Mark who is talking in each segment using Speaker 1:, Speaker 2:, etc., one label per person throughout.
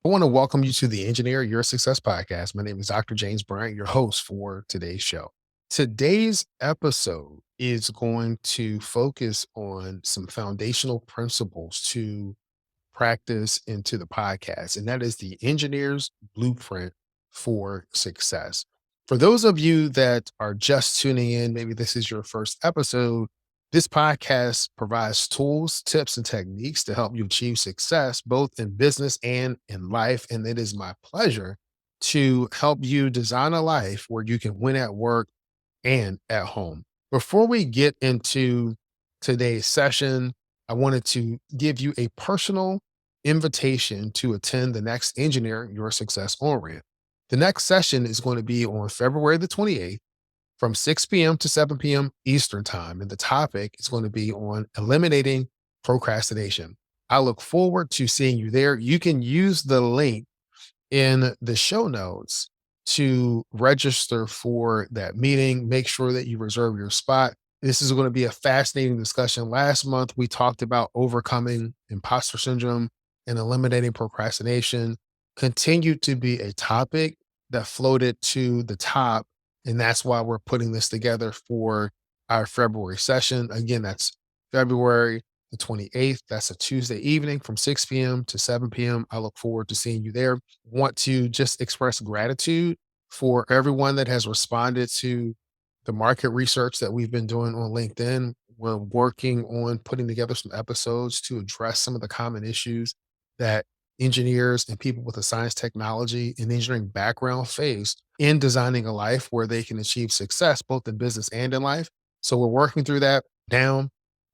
Speaker 1: I want to welcome you to the Engineer Your Success podcast. My name is Dr. James Bryant, your host for today's show. Today's episode is going to focus on some foundational principles to practice into the podcast, and that is the engineer's blueprint for success. For those of you that are just tuning in, maybe this is your first episode. This podcast provides tools, tips, and techniques to help you achieve success both in business and in life. And it is my pleasure to help you design a life where you can win at work and at home. Before we get into today's session, I wanted to give you a personal invitation to attend the next Engineer Your Success on ramp. The next session is going to be on February the 28th from 6 p.m. to 7 p.m. Eastern Time. And the topic is going to be on eliminating procrastination. I look forward to seeing you there. You can use the link in the show notes to register for that meeting. Make sure that you reserve your spot. This is going to be a fascinating discussion. Last month, we talked about overcoming imposter syndrome and eliminating procrastination. Continued to be a topic that floated to the top. And that's why we're putting this together for our February session. Again, that's February the 28th. That's a Tuesday evening from 6 p.m. to 7 p.m. I look forward to seeing you there. Want to just express gratitude for everyone that has responded to the market research that we've been doing on LinkedIn. We're working on putting together some episodes to address some of the common issues that engineers and people with a science, technology, and engineering background face in designing a life where they can achieve success both in business and in life. So we're working through that down.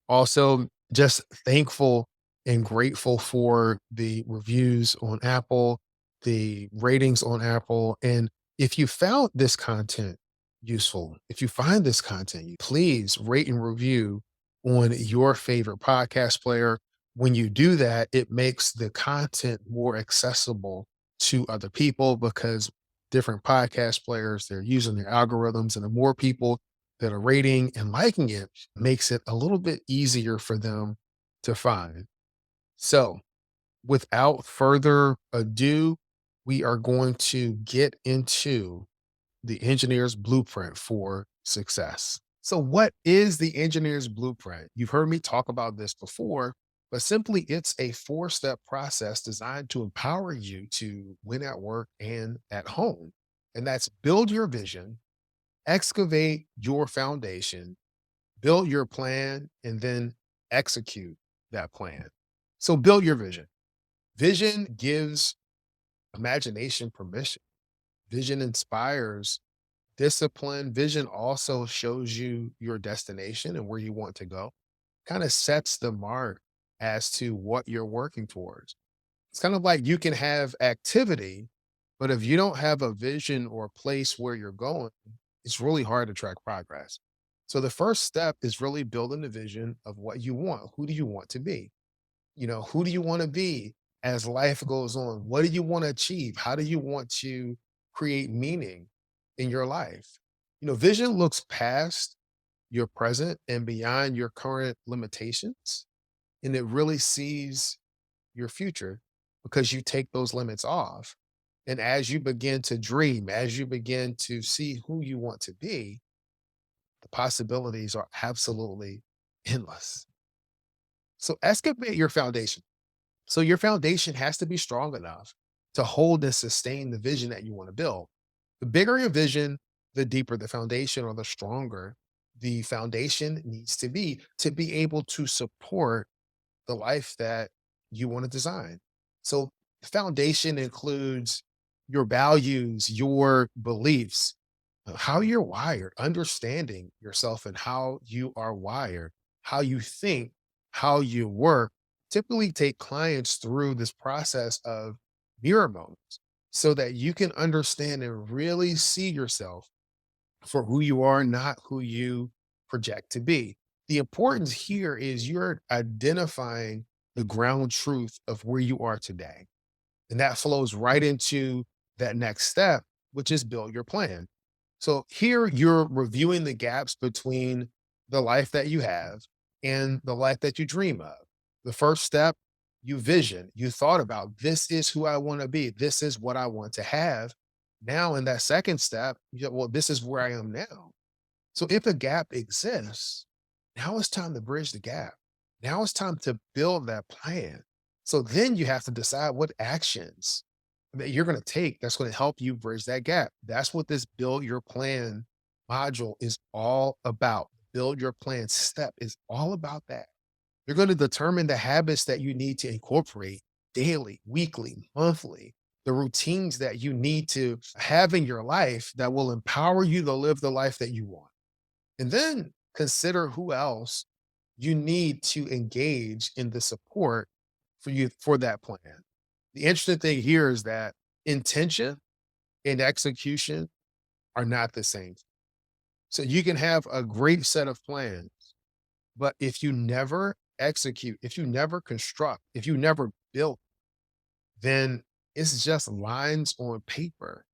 Speaker 1: Also, just thankful and grateful for the reviews on Apple, the ratings on Apple. And if you found this content useful, if you find this content, please rate and review on your favorite podcast player. When you do that, it makes the content more accessible to other people because different podcast players, they're using their algorithms, and the more people that are rating and liking it makes it a little bit easier for them to find. So, without further ado, we are going to get into the engineer's blueprint for success. So, what is the engineer's blueprint? You've heard me talk about this before, but simply it's a four-step process designed to empower you to win at work and at home. And that's build your vision, excavate your foundation, build your plan, and then execute that plan. So, build your vision. Vision gives imagination permission. Vision inspires discipline. Vision also shows you your destination and where you want to go, kind of sets the mark as to what you're working towards. It's kind of like you can have activity, but if you don't have a vision or a place where you're going, it's really hard to track progress. So the first step is really building the vision of what you want. Who do you want to be? Who do you want to be as life goes on? What do you want to achieve? How do you want to create meaning in your life? Vision looks past your present and beyond your current limitations, and it really sees your future because you take those limits off. And as you begin to dream, as you begin to see who you want to be, the possibilities are absolutely endless. So excavate your foundation. So your foundation has to be strong enough to hold and sustain the vision that you want to build. The bigger your vision, the deeper the foundation or the stronger the foundation needs to be able to support the life that you want to design. So the foundation includes your values, your beliefs, how you're wired, understanding yourself and how you are wired, how you think, how you work. Typically take clients through this process of mirror moments so that you can understand and really see yourself for who you are, not who you project to be. The importance here is you're identifying the ground truth of where you are today. And that flows right into that next step, which is build your plan. So here you're reviewing the gaps between the life that you have and the life that you dream of. The first step You vision, you thought about this is who I want to be, this is what I want to have. Now, in that second step, well, this is where I am now. So if a gap exists, now it's time to bridge the gap. Now it's time to build that plan. So then you have to decide what actions that you're going to take that's going to help you bridge that gap. That's what this build your plan module is all about. Build your plan step is all about that. You're going to determine the habits that you need to incorporate daily, weekly, monthly, the routines that you need to have in your life that will empower you to live the life that you want. And then consider who else you need to engage in the support for you for that plan. The interesting thing here is that intention and execution are not the same. So you can have a great set of plans, but if you never execute, if you never construct, if you never build, then it's just lines on paper.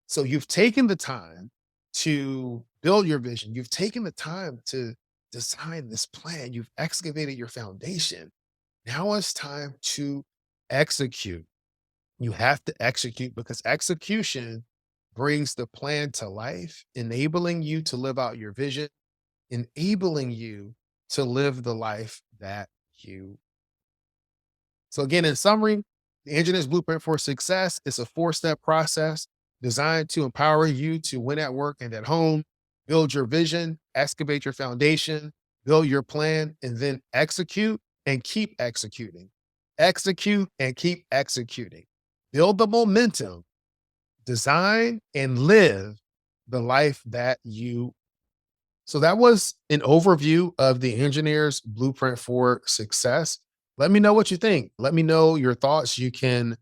Speaker 1: So you've taken the time to build your vision. You've taken the time to design this plan. You've excavated your foundation. Now it's time to execute. You have to execute because execution brings the plan to life, enabling you to live out your vision, enabling you to live the life that you. So, again, in summary, the Engineer's Blueprint for Success is a four-step process designed to empower you to win at work and at home, build your vision, excavate your foundation, build your plan, and then execute and keep executing. Execute and keep executing. Build the momentum, design and live the life that you. So that was an overview of the engineer's blueprint for success. Let me know what you think. Let me know your thoughts. You can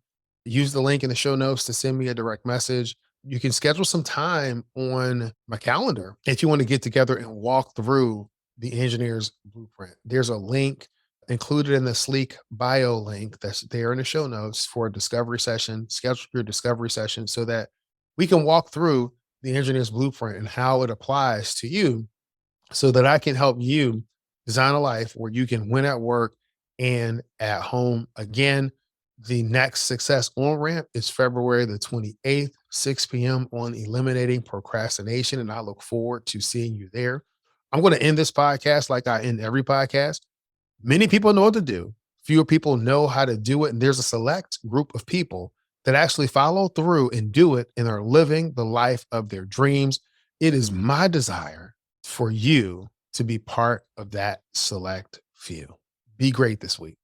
Speaker 1: use the link in the show notes to send me a direct message. You can schedule some time on my calendar if you want to get together and walk through the engineer's blueprint. There's a link included in the Sleek bio link that's there in the show notes for a discovery session. Schedule your discovery session so that we can walk through the engineer's blueprint and how it applies to you so that I can help you design a life where you can win at work and at home. Again, the next Success On Ramp is February the 28th, 6 p.m. on eliminating procrastination. And I look forward to seeing you there. I'm going to end this podcast like I end every podcast. Many people know what to do. Fewer people know how to do it. And there's a select group of people that actually follow through and do it and are living the life of their dreams. It is my desire for you to be part of that select few. Be great this week.